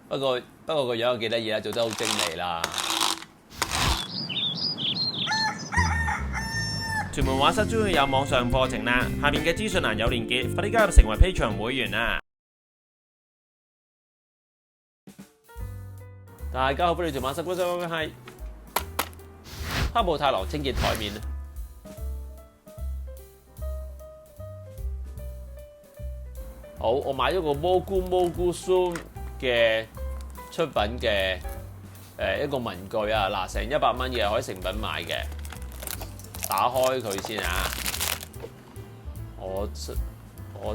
不過個樣又幾得意啦，做得好精美啦。屯門畫室終於有網上課程啦，下面嘅資訊欄有連結，快啲加入成為 Patreon 會員啦！大家好，歡迎嚟屯門畫室，今日係哈姆太郎清潔台面。好，我買咗個Mogu Zoom嘅出品嘅一個文具啊，嗱，成100蚊嘅可以成品買嘅。打開佢先啊！我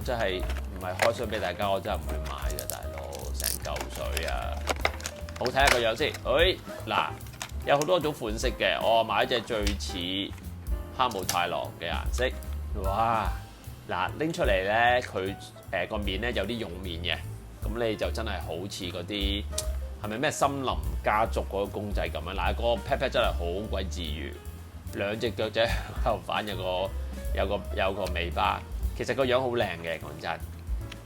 真係唔係開箱俾大家，我真係唔會買嘅，大佬成嚿水啊！好睇下個樣先，嗱，有好多種款式嘅，我買一隻最似哈姆太郎嘅顏色，哇！嗱，拎出嚟咧，佢個面咧有啲絨面嘅，咁你就真係好似嗰啲係咪咩森林家族嗰個公仔咁樣？嗱，個 pat pat 真係好鬼治癒。兩隻腳仔喺度反，有個尾巴，其實個樣好靚嘅，講真。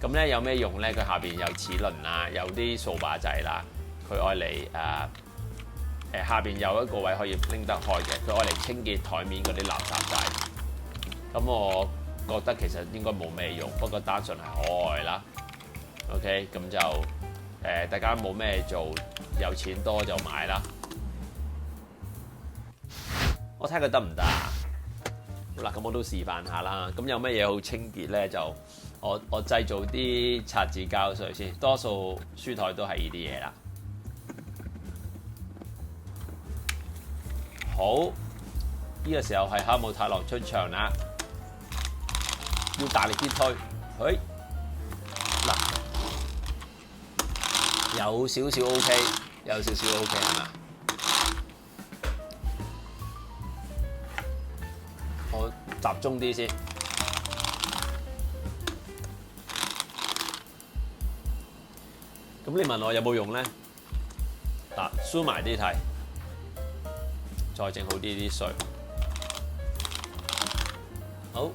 咁咧有咩用咧？佢下邊有齒輪啊，有啲掃把仔啦。佢愛嚟下邊有一個位可以拎得開嘅，佢愛嚟清潔台面嗰啲垃圾仔。咁我覺得其實應該冇咩用，不過單純係可愛啦。OK， 咁就大家冇咩做，有錢多就買啦。我睇下佢得唔得啊？好啦，咁我都示範下啦。咁有乜嘢好清潔咧？就我製造啲擦紙膠水先，多數書台都係呢啲嘢啦。好，呢個時候係哈姆太郎出場啦，要大力啲推，嗱，有少少 OK， 有少少 OK 係嘛？我集中啲先，咁你問我有冇用咧？嗱，梳埋啲睇，再整好啲水，好，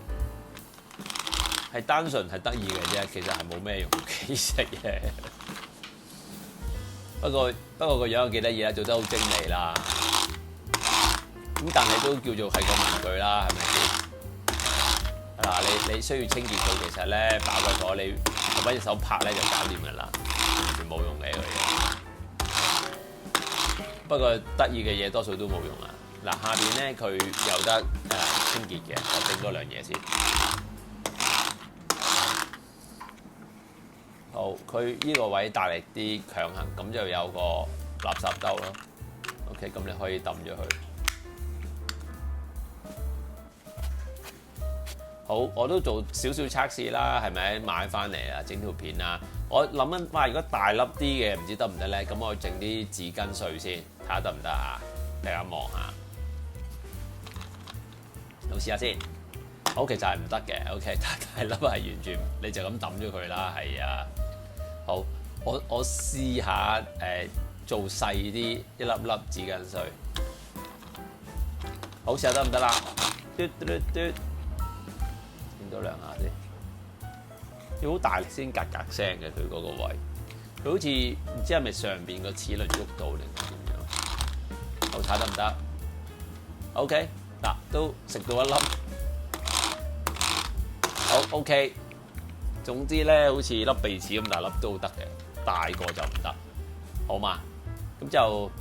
係單純係得意嘅啫，其實係冇咩用幾食嘅。不過個樣又幾得意啦，做得好精美啦。咁但係都叫做係個文具啦，係咪先？嗱，你需要清潔佢，其實咧爆個火，你揾隻手拍咧就搞掂㗎啦，完全冇用嘅嗰嘢。不過得意嘅嘢多數都冇用啊！嗱，下邊咧佢有得清潔嘅，我整多兩嘢先。好，佢呢個位大力啲強行，咁就有個垃圾兜咯。OK， 咁你可以抌咗佢。好，我都做少少測試啦，係咪買翻嚟啊？整條片啊！我諗緊，哇！如果大粒啲嘅，唔知得唔得咧？咁我整啲紙巾碎先，睇下得唔得啊？大家望下，我試下先。好，其實係唔得嘅。OK， 大粒係完全，你就咁抌咗佢啦。係啊。好，我試下做細啲一粒粒紙巾碎。好，試下得唔得啦？嘟嘟嘟嘟。多兩下先，要好大力先格格聲嘅佢嗰個位，佢好似唔知係咪上邊個齒輪喐到定點樣？好，睇得唔得 ？OK， 嗱都食到一粒，好 OK。總之咧，好似粒鼻屎咁大粒都得嘅，大個就唔得，好嘛？咁就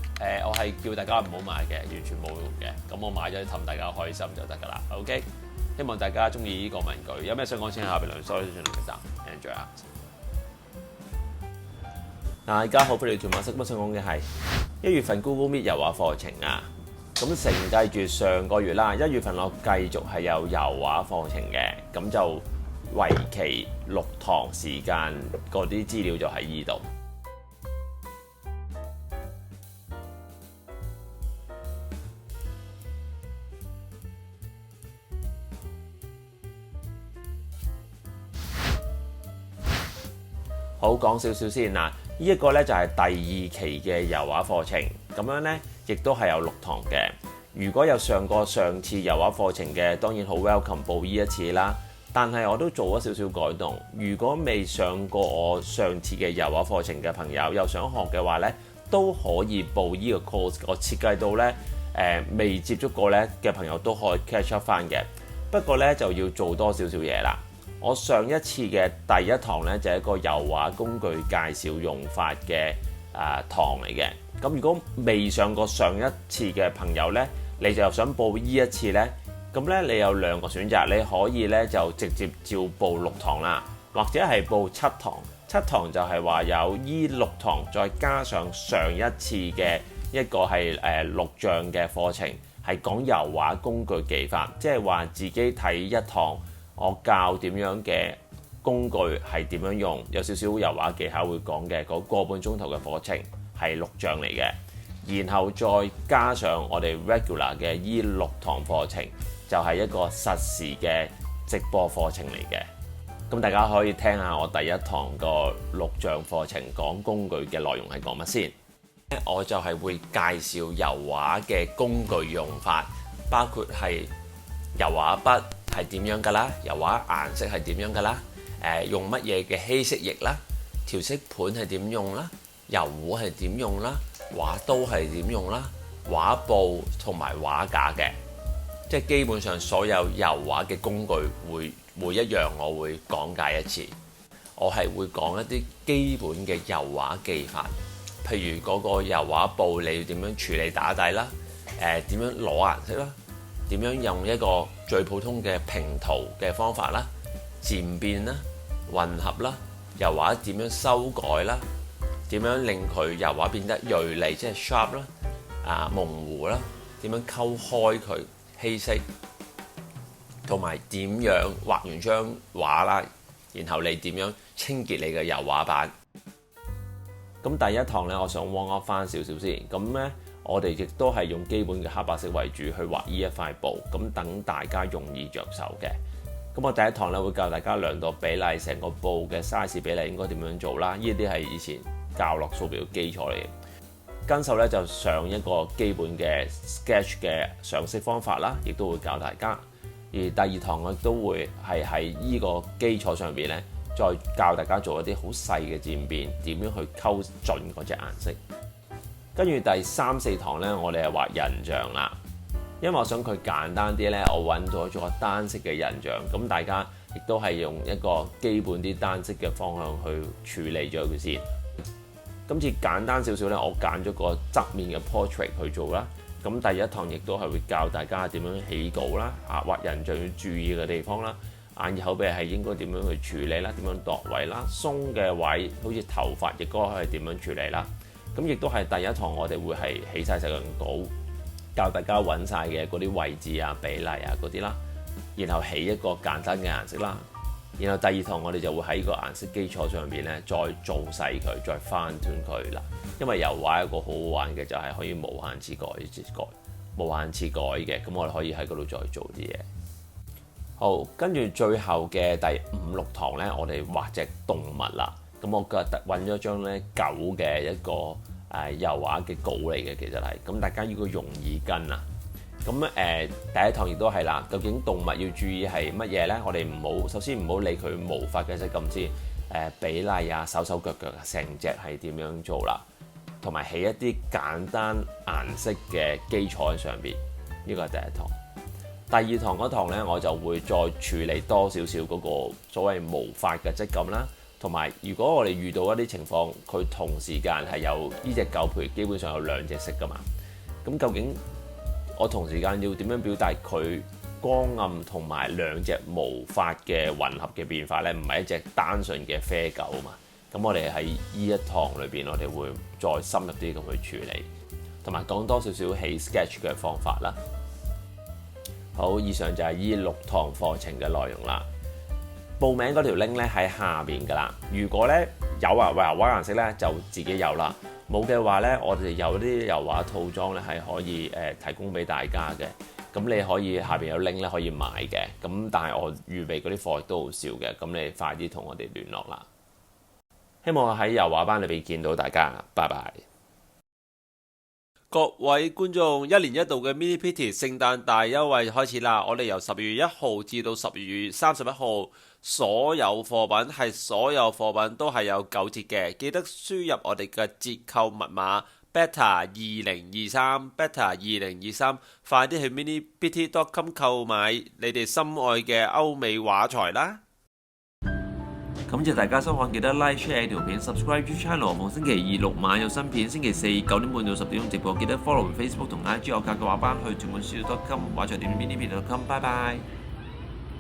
我係叫大家唔好買嘅，完全冇用嘅。咁我買咗氹大家開心就得㗎啦。OK。希望大家中意呢個文具，有咩想講請下邊留言，所以上嚟嘅答 ，enjoy 啊！大家好，歡迎嚟屯馬式。我想講嘅係1月份 Google Meet 油畫課程啊，咁承繼住上個月啦，1月份我繼續係有油畫課程嘅，咁就為期6堂時間，嗰啲資料就喺呢度。好，講少少先嗱，呢一個咧就係第2期嘅油畫課程，咁樣咧亦都係有6堂嘅。如果有上過上次油畫課程嘅，當然好 welcome 報呢一次啦。但係我都做咗少少改動。如果未上過我上次嘅油畫課程嘅朋友，又想學嘅話呢，都可以報呢個 course。我設計到呢，未接觸過呢嘅朋友都可以 catch up 翻嘅。不過呢，就要做多少少嘢啦。我上一次嘅第一堂呢，就係一個油畫工具介紹用法嘅堂嚟嘅。咁如果未上過上一次嘅朋友呢，你就想報呢一次呢，咁呢，你有兩個選擇，你可以呢就直接照報6堂啦，或者係報7堂。7堂就係話有依6堂再加上上一次嘅一個係錄像嘅課程，係講油畫工具技法，即係話自己睇一堂。我教點樣嘅工具係點樣用，有少少油畫技巧會講嘅嗰個半鐘頭嘅課程係錄像嚟嘅，然後再加上我哋 regular 嘅依6堂課程，就係一個實時嘅直播課程嚟嘅。咁大家可以聽下我第一堂個錄像課程講工具嘅內容係講乜先。我就係會介紹油畫嘅工具用法，包括係油畫筆係點樣㗎啦，油畫顏色係點樣㗎啦，用乜嘢嘅稀釋液啦，調色盤係點用啦，油壺係點用啦，畫刀係點用啦，畫布同埋畫架嘅，即係基本上所有油畫嘅工具會每一樣我會講解一次。我係會講一啲基本嘅油畫技法，譬如嗰個油畫布你要點樣處理打底啦，點樣攞顏色啦，點樣用一個最普通嘅平塗嘅方法啦，漸變啦，混合啦，油畫點樣修改啦，點樣令佢油畫變得銳利，即係 sharp 啦，模糊啦，點樣溝開佢稀釋，同埋點樣畫完張畫啦，然後你點樣清潔你嘅油畫板。咁第一堂呢，我想 warm up 翻少少先。咁呢，我哋亦都係用基本嘅黑白色為主去畫呢一塊布，咁等大家容易着手嘅。咁我第一堂呢，會教大家量度比例，成個布嘅 size 比例應該點樣做啦。呢啲係以前教落素描基礎嚟嘅。跟手呢，就上一個基本嘅 sketch 嘅上色方法啦，亦都會教大家。而第二堂我都會係喺呢個基礎上邊呢，再教大家做一啲好細嘅漸變，點樣去溝盡嗰隻顏色。跟住第3、4堂呢，我哋係畫人像啦。因為我想佢簡單啲呢，我揾咗個單色嘅人像，咁大家亦都係用一個基本啲單色嘅方向去處理咗佢先。今次簡單少少呢，我揀咗個側面嘅 portrait 去做啦。咁第一堂亦都係會教大家點樣起稿啦，畫人像要注意嘅地方啦，眼耳口鼻係應該點樣去處理啦，點樣度位啦，鬆嘅位好似頭髮亦都係點樣處理啦。咁亦都係第一堂我哋會係起晒成份稿，教大家揾晒嘅嗰啲位置啊、比例啊嗰啲啦，然後起一個簡單嘅顏色啦。然後第二堂我哋就會喺個顏色基礎上邊咧，再做細佢，再翻斷佢啦。因為油畫一個好好玩嘅就係可以無限次改，無限次改嘅，咁我哋可以喺嗰度再做啲嘢。好，跟住最後嘅第5、6堂咧，我哋畫隻動物啦。咁我覺得揾咗張咧狗嘅一個油畫嘅稿嚟嘅，其實係咁大家要個容易跟啊。咁第一堂亦都係啦，究竟動物要注意係乜嘢呢？我哋首先唔好理佢毛髮嘅質感先，比例啊、手手腳腳成隻係點樣做啦，同埋起一啲簡單顏色嘅基礎喺上邊，呢個係第一堂。第二堂嗰堂呢，我就會再處理多少少嗰個所謂毛髮嘅質感啦，同埋如果我哋遇到一啲情況，佢同時間係有呢隻狗譬如基本上有2隻色噶嘛，咁究竟我同時間要點樣表達佢光暗同埋2隻毛髮嘅混合嘅變化呢？唔係一隻單純嘅啡狗啊嘛。咁我哋喺呢一堂裏邊，我哋會再深入啲咁去處理，同埋講多少少起 sketch 嘅方法啦。好，以上就係呢6堂課程嘅內容啦。報名嗰條 link 咧喺下邊噶啦。如果咧有油畫顏色咧，就自己有啦。冇嘅話咧，我哋有啲油畫套裝咧係可以提供俾大家嘅。咁你可以下邊有 link 咧可以買嘅。咁但係我預備嗰啲貨亦都好少嘅。咁你快啲同我哋聯絡啦。希望喺油畫班裏邊見到大家。拜拜。各位觀眾，一年一度嘅 Mini Pitty 聖誕大優惠開始啦！我哋由12月1號至到12月31號，所有貨品都係有9折嘅，記得輸入我哋嘅折扣密碼 Beta2023 Beta2023，快啲去 minipitty.com 購買你哋心愛嘅歐美畫材啦！感謝大家收看，記得 like share 條片 subscribe channel。逢星期二6晚有新片，星期四9點半到10點鐘直播，記得 follow Facebook 同 IG 我格嘅畫班去全本書.com 畫材店 minipitty.com，拜拜。